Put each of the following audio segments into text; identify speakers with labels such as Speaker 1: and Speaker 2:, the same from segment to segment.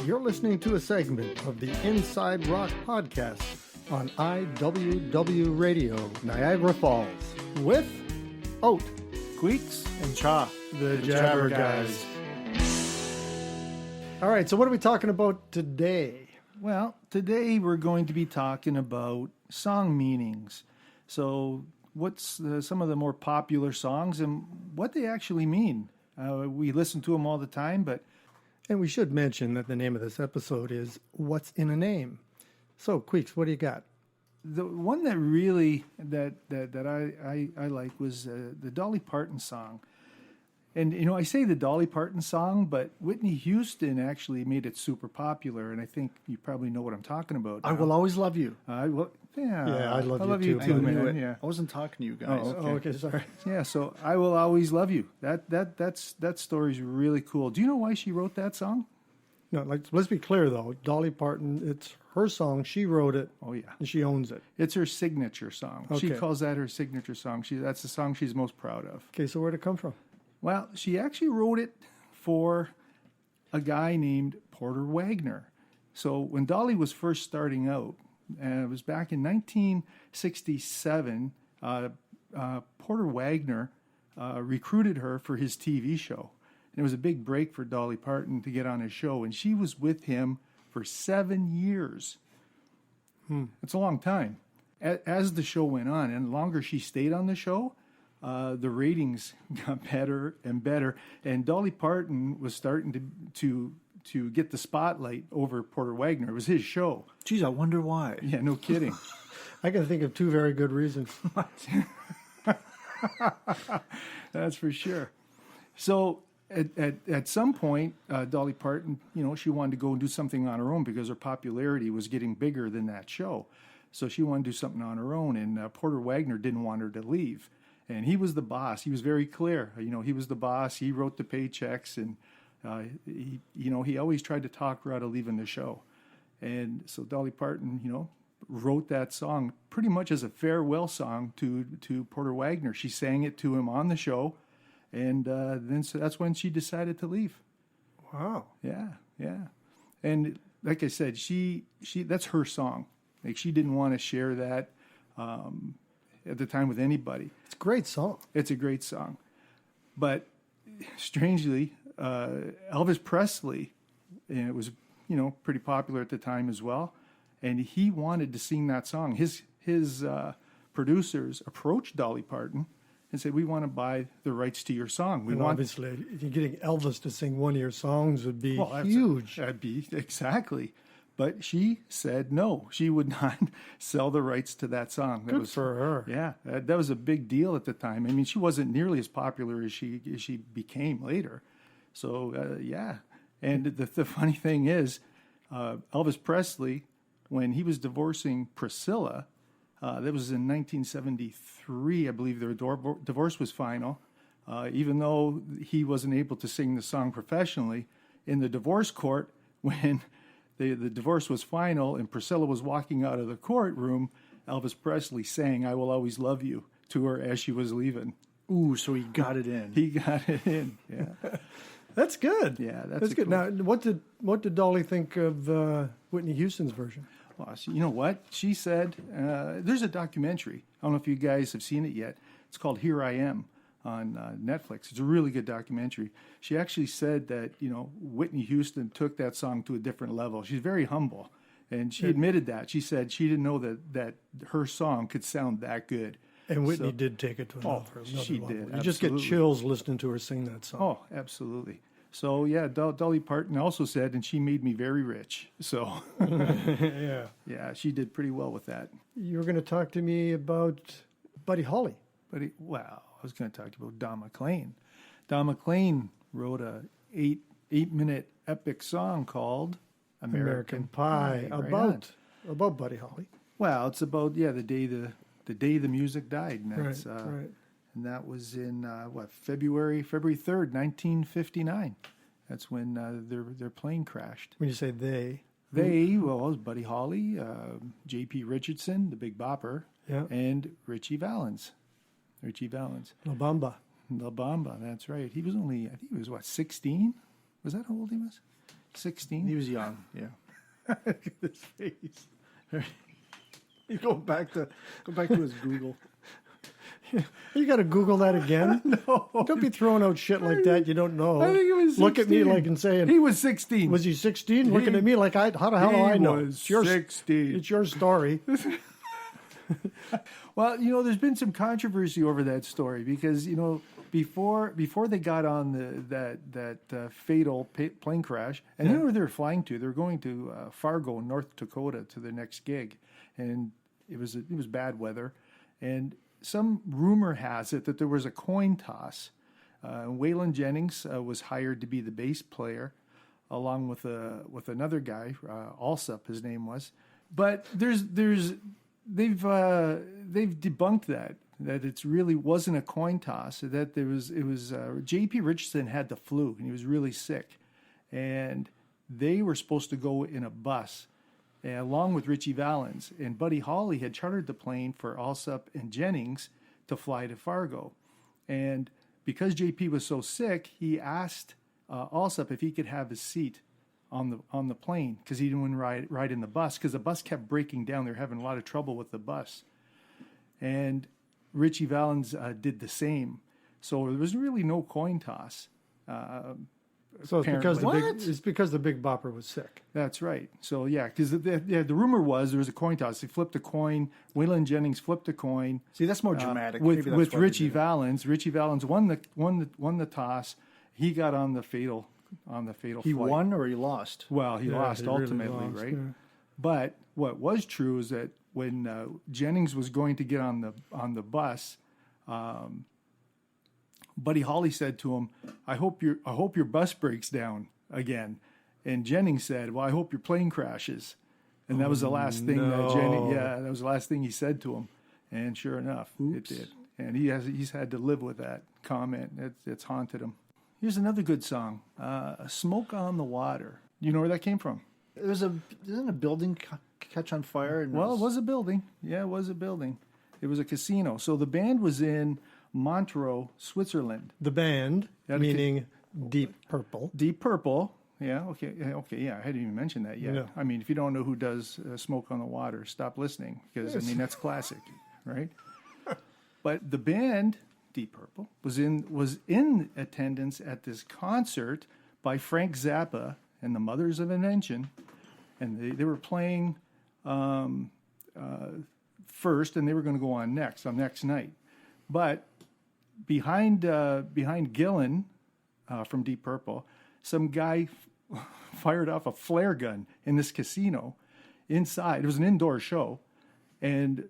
Speaker 1: You're listening to a segment of the Inside Rock podcast on IWW Radio, Niagara Falls, with Oat,
Speaker 2: Queeks, and Cha,
Speaker 1: the Jabberguys. All right, so what are we talking about today?
Speaker 2: Well, today we're going to be talking about song meanings. So what's some of the more popular songs and what they actually mean? We listen to them all the time, but...
Speaker 1: And we should mention that the name of this episode is What's in a Name? So, Queeks, what do you got?
Speaker 2: The one that really, that I like was the Dolly Parton song. And, you know, I say the Dolly Parton song, but Whitney Houston actually made it super popular, and I think you probably know what I'm talking about now.
Speaker 1: I Will Always Love You.
Speaker 2: I love
Speaker 1: you too,
Speaker 2: man. Yeah.
Speaker 3: I wasn't talking to you guys.
Speaker 1: Oh, okay, sorry.
Speaker 2: Yeah, so I Will Always Love You. That story's really cool. Do you know why she wrote that song?
Speaker 1: No, let's be clear, though. Dolly Parton, it's her song. She wrote it.
Speaker 2: Oh, yeah.
Speaker 1: And she owns it.
Speaker 2: It's her signature song.
Speaker 1: Okay.
Speaker 2: She calls that her signature song. That's the song she's most proud of.
Speaker 1: Okay, so where'd it come from?
Speaker 2: Well, she actually wrote it for a guy named Porter Wagoner. So when Dolly was first starting out, it was back in 1967, Porter Wagoner recruited her for his TV show. And it was a big break for Dolly Parton to get on his show. And she was with him for 7 years. It's a long time. As the show went on, and the longer she stayed on the show, the ratings got better and better, and Dolly Parton was starting to get the spotlight over Porter Wagoner. It was his show.
Speaker 3: Geez, I wonder why.
Speaker 2: Yeah, no kidding.
Speaker 1: I can think of two very good reasons.
Speaker 2: That's for sure. So at some point, Dolly Parton, you know, she wanted to go and do something on her own because her popularity was getting bigger than that show. So she wanted to do something on her own, and Porter Wagoner didn't want her to leave. And he was the boss. He was very clear. You know, he was the boss. He wrote the paychecks, and he always tried to talk her out of leaving the show. And so Dolly Parton, you know, wrote that song pretty much as a farewell song to Porter Wagoner. She sang it to him on the show, and so that's when she decided to leave.
Speaker 1: Wow.
Speaker 2: Yeah. And like I said, she that's her song. Like, she didn't want to share that at the time with anybody.
Speaker 1: It's a great song.
Speaker 2: It's a great song. But strangely, Elvis Presley, and it was, you know, pretty popular at the time as well, and he wanted to sing that song. His producers approached Dolly Parton and said, "We want to buy the rights to your song.
Speaker 1: Obviously, getting Elvis to sing one of your songs would be huge.
Speaker 2: That'd be exactly. But she said no. She would not sell the rights to that song.
Speaker 1: Good for her.
Speaker 2: Yeah, that was a big deal at the time. I mean, she wasn't nearly as popular as she became later. So, yeah. And the funny thing is, Elvis Presley, when he was divorcing Priscilla, that was in 1973, I believe their divorce was final. Even though he wasn't able to sing the song professionally, in the divorce court, when the divorce was final and Priscilla was walking out of the courtroom, Elvis Presley sang "I Will Always Love You" to her as she was leaving.
Speaker 3: Ooh, so he got it in.
Speaker 2: He got it in, yeah.
Speaker 1: That's good.
Speaker 2: Yeah,
Speaker 1: that's good.
Speaker 2: Cool.
Speaker 1: Now, what did Dolly think of Whitney Houston's version?
Speaker 2: Well, you know what? She said, there's a documentary. I don't know if you guys have seen it yet. It's called Here I Am on Netflix. It's a really good documentary. She actually said that, you know, Whitney Houston took that song to a different level. She's very humble, and she admitted that. She said she didn't know that her song could sound that good.
Speaker 1: And Whitney did take it to another level.
Speaker 2: She did.
Speaker 1: You just get chills listening to her sing that song.
Speaker 2: Oh, absolutely. So, yeah, Dolly Parton also said, and she made me very rich. So, yeah, she did pretty well with that.
Speaker 1: You were going to talk to me about Buddy Holly.
Speaker 2: I was going to talk to you about Don McLean. Don McLean wrote a 8-minute epic song called American Pie.
Speaker 1: About Buddy Holly.
Speaker 2: Well, it's about the day the music died, and that's
Speaker 1: right.
Speaker 2: And that was in February 3rd, 1959. That's when their plane crashed.
Speaker 1: When you say they,
Speaker 2: it was Buddy Holly, J.P. Richardson, the Big Bopper, and Richie Valens.
Speaker 1: La Bamba,
Speaker 2: that's right. He was only, I think he was 16? Was that how old he was? 16.
Speaker 3: He was young. Yeah.
Speaker 2: Look at his face.
Speaker 3: You go back to his Google.
Speaker 1: You got to Google that again?
Speaker 2: No.
Speaker 1: Don't be throwing out shit like that you don't know.
Speaker 2: I think he was 16.
Speaker 1: Look at me like and saying,
Speaker 2: He was 16.
Speaker 1: was he 16? Looking at me like, how the hell do I know?
Speaker 2: He was
Speaker 1: It's your,
Speaker 2: 16.
Speaker 1: it's your story.
Speaker 2: Well, there's been some controversy over that story because, before they got on that fatal plane crash, and you know where they were flying to? They were going to Fargo, North Dakota, to their next gig, and it was bad weather, and some rumor has it that there was a coin toss. Waylon Jennings was hired to be the bass player, along with another guy, Alsop, his name was, but they've debunked that it really wasn't a coin toss. That it was J.P. Richardson had the flu and he was really sick, and they were supposed to go in a bus along with Richie Valens, and Buddy Holly had chartered the plane for Alsop and Jennings to fly to Fargo, and because J.P. was so sick, he asked Alsop if he could have his seat on the plane because he didn't want to ride in the bus because the bus kept breaking down. They were having a lot of trouble with the bus. And Richie Valens did the same. So there was really no coin toss.
Speaker 1: So
Speaker 2: apparently.
Speaker 1: it's because the Big Bopper was sick.
Speaker 2: That's right. So, yeah, because the rumor was there was a coin toss. They flipped a coin. Waylon Jennings flipped a coin.
Speaker 3: See, that's more dramatic.
Speaker 2: With
Speaker 3: Maybe that's why they
Speaker 2: Richie
Speaker 3: did it.
Speaker 2: Valens. Richie Valens won the toss. He got on the fatal
Speaker 3: He
Speaker 2: flight.
Speaker 3: won or he lost?
Speaker 2: Well, he lost
Speaker 1: he really
Speaker 2: ultimately,
Speaker 1: lost,
Speaker 2: right?
Speaker 1: yeah.
Speaker 2: But what was true is that when Jennings was going to get on the bus, Buddy Holly said to him, "I hope your bus breaks down again." And Jennings said, "Well, I hope your plane crashes." And that was the last thing that was the last thing he said to him. And sure enough, it did. And he's had to live with that comment. It's haunted him. Here's another good song, "Smoke on the Water." You know where that came from?
Speaker 3: Didn't a building catch on fire? And
Speaker 2: It was a building. Yeah, it was a building. It was a casino. So the band was in Montreux, Switzerland.
Speaker 1: The band,
Speaker 2: Yeah,
Speaker 1: meaning Deep Purple.
Speaker 2: Deep Purple. Yeah, okay, yeah. I hadn't even mentioned that yet.
Speaker 1: Yeah.
Speaker 2: I mean, if you don't know who does "Smoke on the Water," stop listening because
Speaker 1: Yes.
Speaker 2: that's classic, right? But the band Deep Purple was in attendance at this concert by Frank Zappa and the Mothers of Invention, and they were playing first, and they were going to go on next night. But behind Gillan from Deep Purple, some guy fired off a flare gun in this casino inside. It was an indoor show, and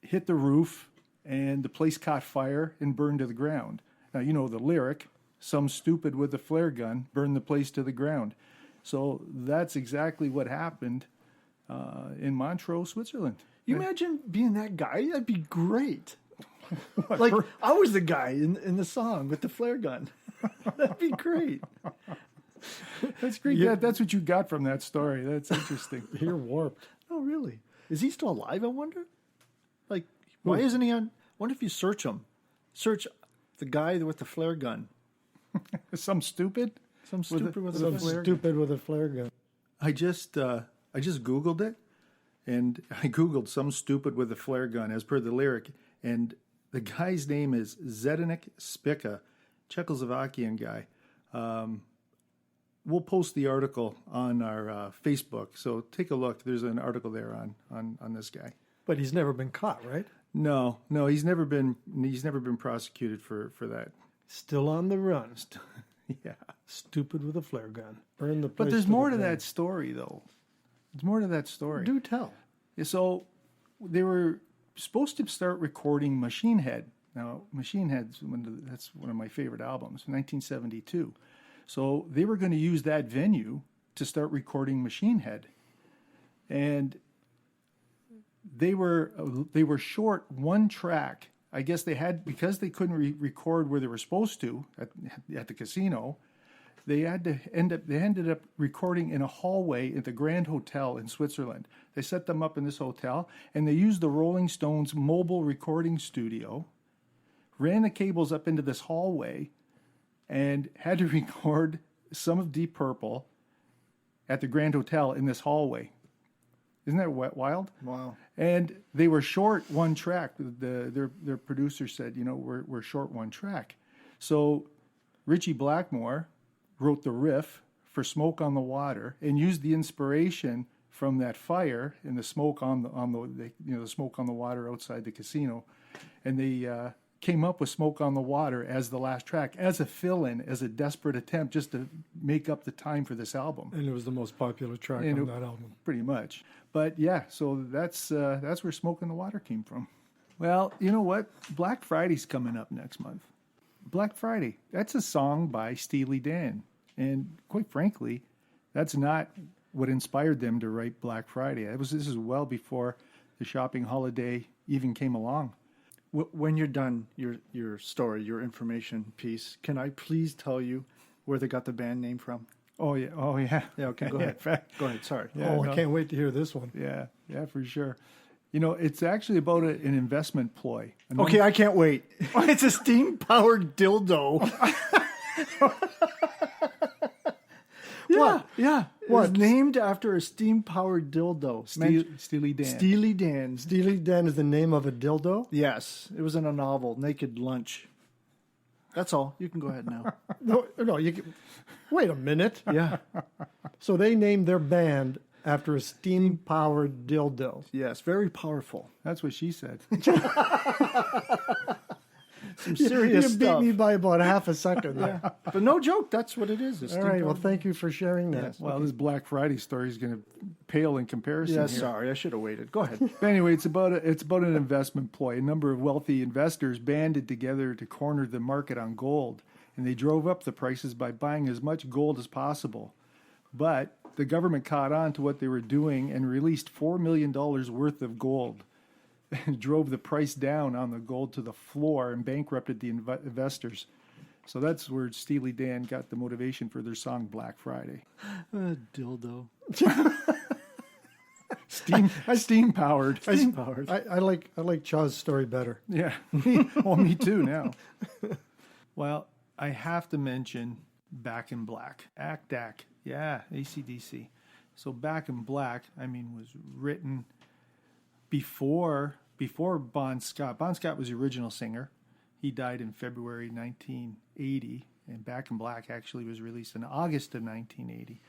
Speaker 2: hit the roof, and the place caught fire and burned to the ground. Now, you know the lyric, "Some stupid with a flare gun burned the place to the ground." So that's exactly what happened in Montreux, Switzerland.
Speaker 3: You imagine being that guy? That'd be great. Like, I was the guy in the song with the flare gun. That'd be great.
Speaker 2: That's great.
Speaker 1: Yeah.
Speaker 2: That's what you got from that story. That's interesting.
Speaker 1: You're warped.
Speaker 3: Oh, really? Is he still alive, I wonder? Like, why isn't he on? I wonder if you search him. Search the guy with the flare gun.
Speaker 2: Some stupid?
Speaker 3: Some stupid with a
Speaker 1: Some
Speaker 3: flare gun.
Speaker 1: stupid with a flare gun.
Speaker 2: I just Googled it, and I Googled "some stupid with a flare gun" as per the lyric, and the guy's name is Zdeněk Spica, Czechoslovakian guy. We'll post the article on our Facebook, so take a look. There's an article there on this guy.
Speaker 1: But he's never been caught, right?
Speaker 2: No, he's never been prosecuted for that.
Speaker 1: Still on the run.
Speaker 2: Yeah.
Speaker 1: Stupid with a flare gun. Burn the place.
Speaker 2: But there's
Speaker 1: the
Speaker 2: more to
Speaker 1: ground.
Speaker 2: that story, though. There's more to that story.
Speaker 1: Do tell.
Speaker 2: So they were supposed to start recording Machine Head. Now, Machine Head's that's one of my favorite albums, 1972. So they were going to use that venue to start recording Machine Head. And they were short one track. I guess they had, because they couldn't record where they were supposed to at the casino, they ended up recording in a hallway at the Grand Hotel in Switzerland. They set them up in this hotel, and they used the Rolling Stones mobile recording studio, ran the cables up into this hallway, and had to record some of Deep Purple at the Grand Hotel in this hallway. Isn't that wild?
Speaker 3: Wow.
Speaker 2: And they were short one track. Their producer said, we're short one track. So Ritchie Blackmore wrote the riff for Smoke on the Water and used the inspiration from that fire and the smoke on the smoke on the water outside the casino, and they came up with Smoke on the Water as the last track, as a fill-in, as a desperate attempt just to make up the time for this album.
Speaker 1: And it was the most popular track on that album.
Speaker 2: Pretty much. But yeah, so that's where Smoke on the Water came from. Well, you know what? Black Friday's coming up next month. Black Friday, that's a song by Steely Dan. And quite frankly, that's not what inspired them to write Black Friday. This is well before the shopping holiday even came along.
Speaker 3: When you're done your story, your information piece, can I please tell you where they got the band name from?
Speaker 2: Oh yeah.
Speaker 3: Yeah, okay, go ahead. Go ahead, sorry.
Speaker 2: Yeah,
Speaker 1: I can't wait to hear this one.
Speaker 2: Yeah, for sure. It's actually about an investment ploy.
Speaker 3: Okay, I can't wait. It's a steam-powered dildo. Yeah.
Speaker 1: What?
Speaker 3: It was named after a steam-powered dildo.
Speaker 2: Steely Dan.
Speaker 3: Steely Dan.
Speaker 1: Steely Dan is the name of a dildo?
Speaker 3: Yes, it was in a novel, Naked Lunch. That's all. You can go ahead now.
Speaker 1: No, you can, wait a minute.
Speaker 3: Yeah.
Speaker 1: So they named their band after a steam-powered dildo.
Speaker 3: Yes, very powerful.
Speaker 2: That's what she said.
Speaker 3: Some serious
Speaker 1: You
Speaker 3: stuff.
Speaker 1: beat me by about half a second there.
Speaker 3: But no joke, that's what it is.
Speaker 1: All right, well, thank you for sharing that.
Speaker 3: Yes.
Speaker 2: Well, this Black Friday story is going to pale in comparison.
Speaker 3: Yeah,
Speaker 2: here.
Speaker 3: sorry, I should have waited. Go ahead.
Speaker 2: But anyway, it's about an investment ploy. A number of wealthy investors banded together to corner the market on gold, and they drove up the prices by buying as much gold as possible. But the government caught on to what they were doing and released $4 million worth of gold, and drove the price down on the gold to the floor and bankrupted the investors. So that's where Steely Dan got the motivation for their song Black Friday.
Speaker 3: Dildo.
Speaker 2: Steam powered.
Speaker 1: I like Chaw's story better.
Speaker 2: Yeah. Me too now. Well, I have to mention Back in Black. ACT. Yeah, AC/DC. So Back in Black, was written before Bon Scott. Bon Scott was the original singer. He died in February 1980, and Back in Black actually was released in August of 1980.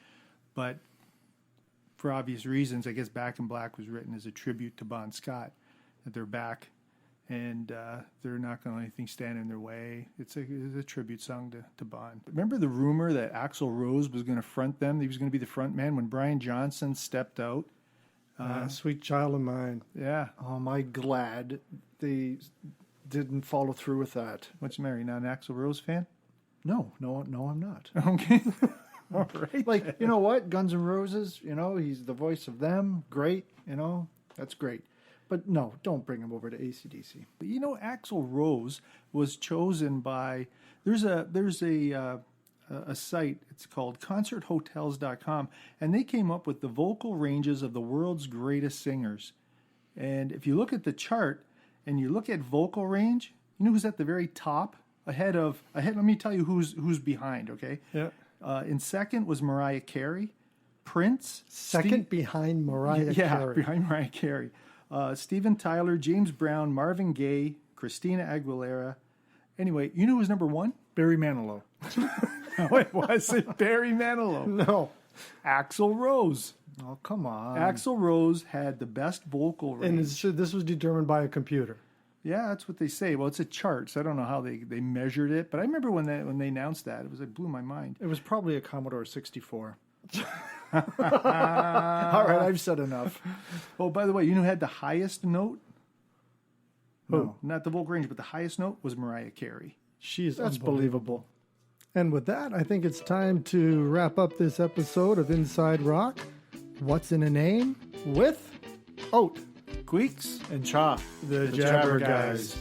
Speaker 2: But for obvious reasons, I guess Back in Black was written as a tribute to Bon Scott, that they're back and they're not going to let anything stand in their way. It's a tribute song to Bon. Remember the rumor that Axl Rose was going to front them? He was going to be the front man when Brian Johnson stepped out.
Speaker 1: Sweet Child of Mine.
Speaker 2: Yeah.
Speaker 3: Oh, my glad they didn't follow through with that.
Speaker 2: What's Mary, not an Axl Rose fan?
Speaker 3: No, I'm not.
Speaker 2: Okay. All right.
Speaker 3: Like, you know what? Guns N' Roses, he's the voice of them. Great, that's great. But no, don't bring him over to AC/DC.
Speaker 2: Axl Rose was chosen by, there's a site, it's called concerthotels.com, and they came up with the vocal ranges of the world's greatest singers. And if you look at the chart and you look at vocal range, you know who's at the very top? Ahead, let me tell you who's behind, okay?
Speaker 1: Yeah.
Speaker 2: In second was Mariah Carey, Prince.
Speaker 1: Second behind Mariah Carey.
Speaker 2: Yeah, behind Mariah Carey. Steven Tyler, James Brown, Marvin Gaye, Christina Aguilera. Anyway, you know who was number one?
Speaker 3: Barry Manilow.
Speaker 2: No, it wasn't Barry Manilow.
Speaker 1: No.
Speaker 2: Axl Rose.
Speaker 3: Oh, come on.
Speaker 2: Axl Rose had the best vocal range.
Speaker 1: And this was determined by a computer.
Speaker 2: Yeah, that's what they say. Well, it's a chart, so I don't know how they measured it. But I remember when they announced that, it blew my mind.
Speaker 3: It was probably a Commodore 64. All right, I've said enough.
Speaker 2: Oh, by the way, you know who had the highest note?
Speaker 3: Who?
Speaker 2: Not the vocal range, but the highest note was Mariah Carey.
Speaker 1: That's
Speaker 3: believable.
Speaker 1: And with that, I think it's time to wrap up this episode of Inside Rock. What's in a Name? With Oat.
Speaker 2: Queeks.
Speaker 3: And Cha.
Speaker 1: The Jabberguys.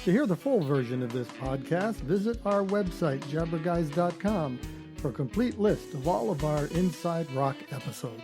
Speaker 1: To hear the full version of this podcast, visit our website, jabberguys.com, for a complete list of all of our Inside Rock episodes.